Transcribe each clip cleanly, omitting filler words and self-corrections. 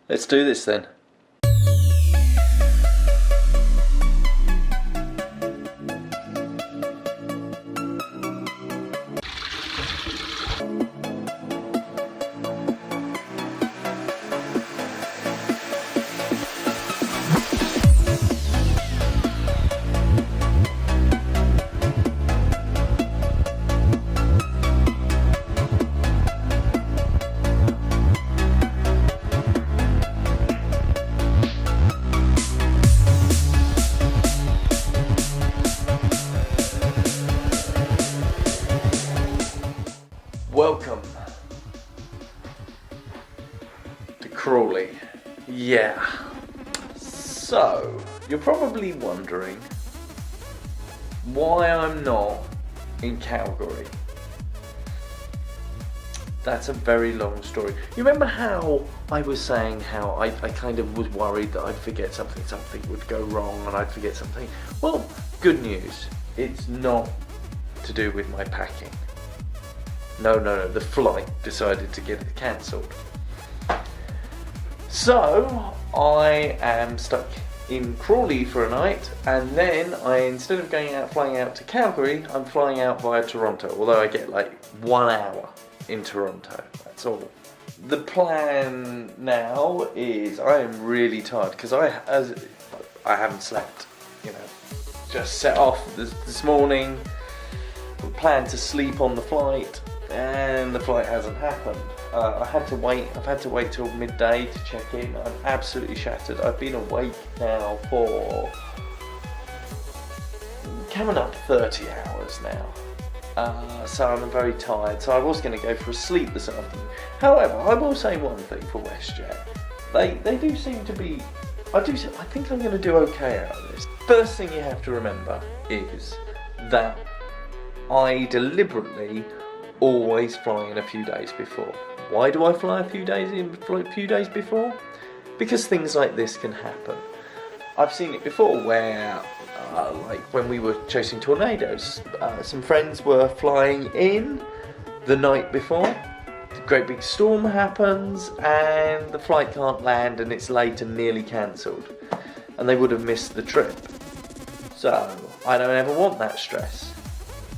Let's do this then. Welcome to Crawley. Yeah. So, you're probably wondering why I'm not in Calgary. That's a very long story. You remember how I was saying how I kind of was worried that I'd forget something would go wrong and I'd forget something? Well, good news. It's not to do with my packing. No, the flight decided to get it cancelled. So, I am stuck in Crawley for a night, and then instead of flying out to Calgary, I'm flying out via Toronto, although I get like 1 hour in Toronto, that's all. The plan now is I am really tired, because I haven't slept, just set off this morning, planned to sleep on the flight, and the flight hasn't happened. I've had to wait till midday to check in. I'm absolutely shattered. I've been awake now for coming up 30 hours now. So I'm very tired. So I was going to go for a sleep this afternoon. However, I will say one thing for WestJet. They do seem to be... I think I'm going to do okay out of this. First thing you have to remember is that I deliberately always fly in a few days before. Why do I fly a few days before? Because things like this can happen. I've seen it before where, like when we were chasing tornadoes, some friends were flying in the night before. A great big storm happens and the flight can't land and it's late and nearly cancelled. And they would have missed the trip. So, I don't ever want that stress.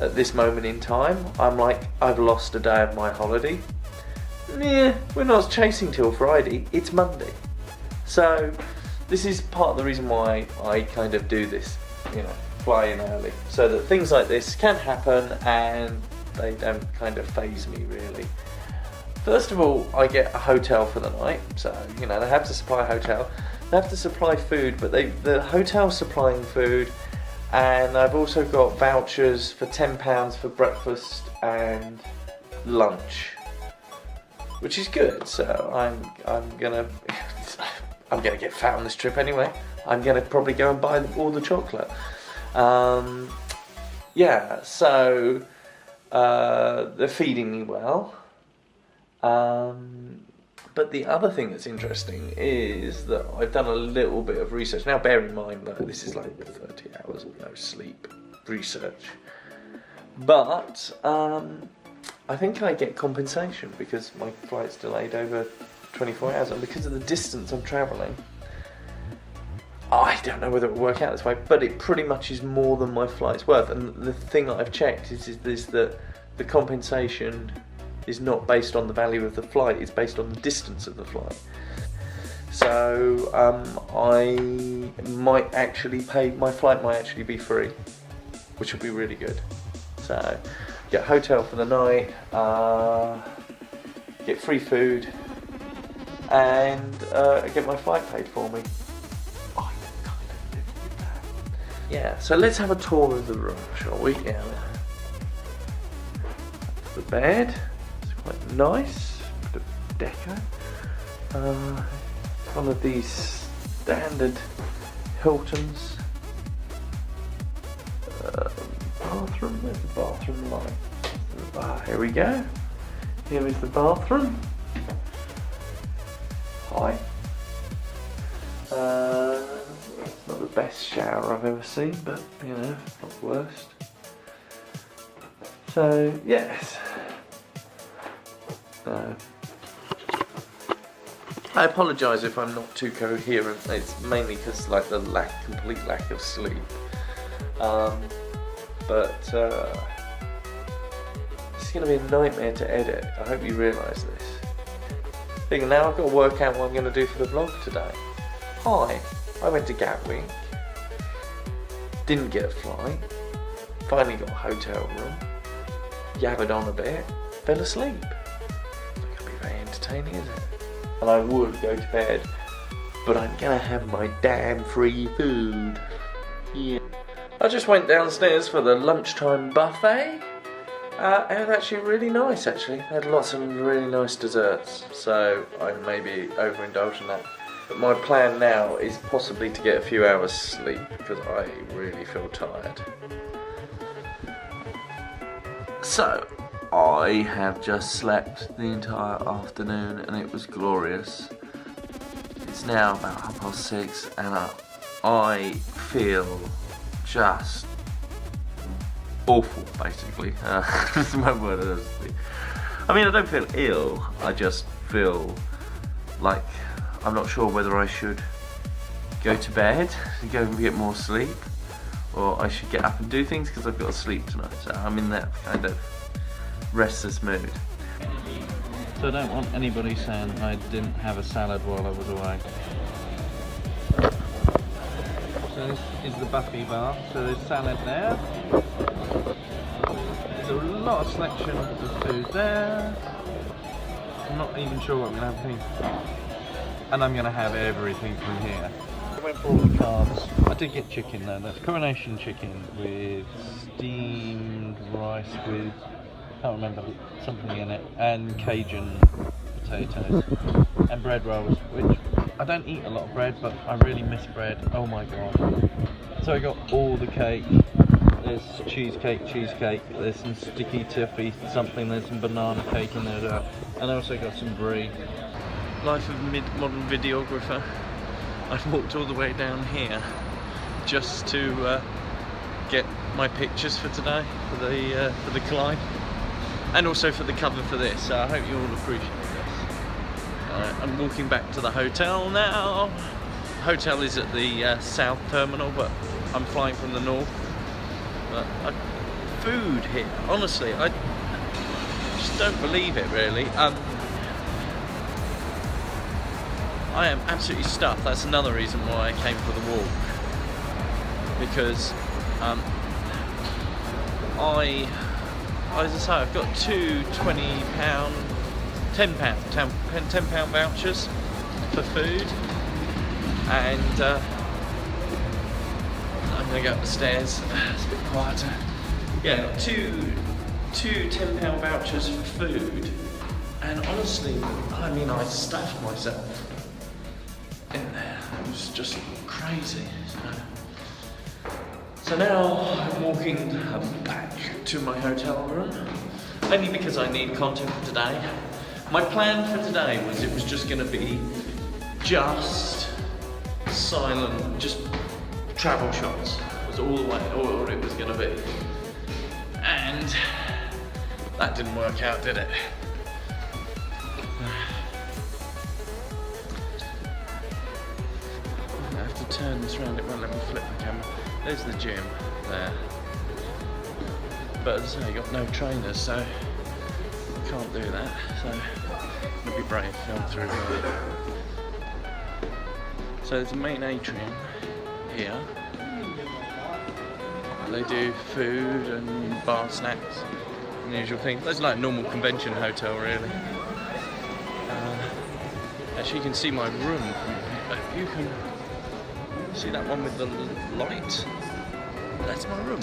At this moment in time, I'm like, I've lost a day of my holiday. Yeah, we're not chasing till Friday, it's Monday. So, this is part of the reason why I kind of do this, fly in early. So that things like this can happen and they don't kind of faze me really. First of all, I get a hotel for the night. So, they have to supply a hotel. They have to supply food, but the hotel's supplying food. And I've also got vouchers for £10 for breakfast and lunch, which is good. So I'm gonna get fat on this trip anyway. I'm gonna probably go and buy all the chocolate. Yeah. So they're feeding me well. But the other thing that's interesting is that I've done a little bit of research. Now bear in mind that this is like 30 hours of no sleep research. But I think I get compensation because my flight's delayed over 24 hours. And because of the distance I'm travelling, I don't know whether it will work out this way, but it pretty much is more than my flight's worth. And the thing that I've checked is that the compensation is not based on the value of the flight, it's based on the distance of the flight. So my flight might actually be free, which will be really good. So get a hotel for the night, get free food, and get my flight paid for me. I kind of live with that. Yeah, so let's have a tour of the room, shall we? Yeah. The bed. Quite nice, bit of deco. One of these standard Hiltons. Bathroom, where's the bathroom light? Here we go. Here is the bathroom. Hi. It's not the best shower I've ever seen, but not the worst. So yes. I apologise if I'm not too coherent. It's mainly because like the complete lack of sleep. But it's going to be a nightmare to edit. I hope you realise this. Thinking now I've got to work out what I'm going to do for the vlog today. Hi, I went to Gatwick. Didn't get a flight. Finally got a hotel room. Yabbered on a bit. Fell asleep. It's not going to be very entertaining, is it? And I would go to bed, but I'm gonna have my damn free food. Yeah. I just went downstairs for the lunchtime buffet. It was actually really nice, actually. They had lots of really nice desserts, so I may be overindulging that. But my plan now is possibly to get a few hours sleep, because I really feel tired. So, I have just slept the entire afternoon and it was glorious. It's now about 6:30 and I feel just awful, basically. That's my word, honestly. I mean, I don't feel ill, I just feel like I'm not sure whether I should go to bed and go and get more sleep, or I should get up and do things because I've got to sleep tonight. So I'm in that kind of restless mood. So I don't want anybody saying I didn't have a salad while I was away. So this is the buffet bar. So there's salad there. There's a lot of selection of food there. I'm not even sure what I'm going to have. And I'm going to have everything from here. I went for all the carbs. I did get chicken though. That's coronation chicken with steamed rice with, I can't remember, something in it, and Cajun potatoes and bread rolls, which I don't eat a lot of bread, but I really miss bread. Oh my god. So I got all the cake. There's cheesecake, there's some sticky toffee something, there's some banana cake in there, and I also got some brie. Life of mid-modern videographer. I walked all the way down here just to get my pictures for today, for the climb. And also for the cover for this, so I hope you all appreciate this. I'm walking back to the hotel now. The hotel is at the south terminal, but I'm flying from the north. But food here, honestly, I just don't believe it really. I am absolutely stuffed. That's another reason why I came for the walk. Because as I say, I've got two £20, £10 vouchers for food, and I'm going to go up the stairs. It's a bit quieter. Yeah, got two £10 vouchers for food, and honestly, I mean, I stuffed myself in there. It was just crazy. So now I'm walking back to my hotel room, only because I need content for today. My plan for today was it was just going to be just silent, just travel shots. Was all it was going to be. And that didn't work out, did it? I have to turn this around, it won't let me flip the camera. There's the gym there. But as I say, you got no trainers, so you can't do that. So I'm gonna be brave, film through here. So there's the main atrium here. They do food and bar snacks and the usual thing. That's like a normal convention hotel, really. Actually, you can see my room from here. You can see that one with the light? That's my room.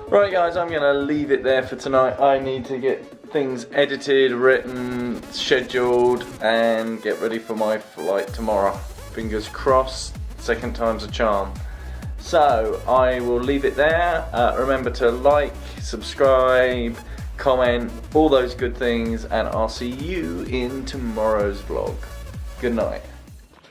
Right guys, I'm going to leave it there for tonight. I need to get things edited, written, scheduled, and get ready for my flight tomorrow. Fingers crossed, second time's a charm. So, I will leave it there. Remember to like, subscribe, comment, all those good things, and I'll see you in tomorrow's vlog. Good night.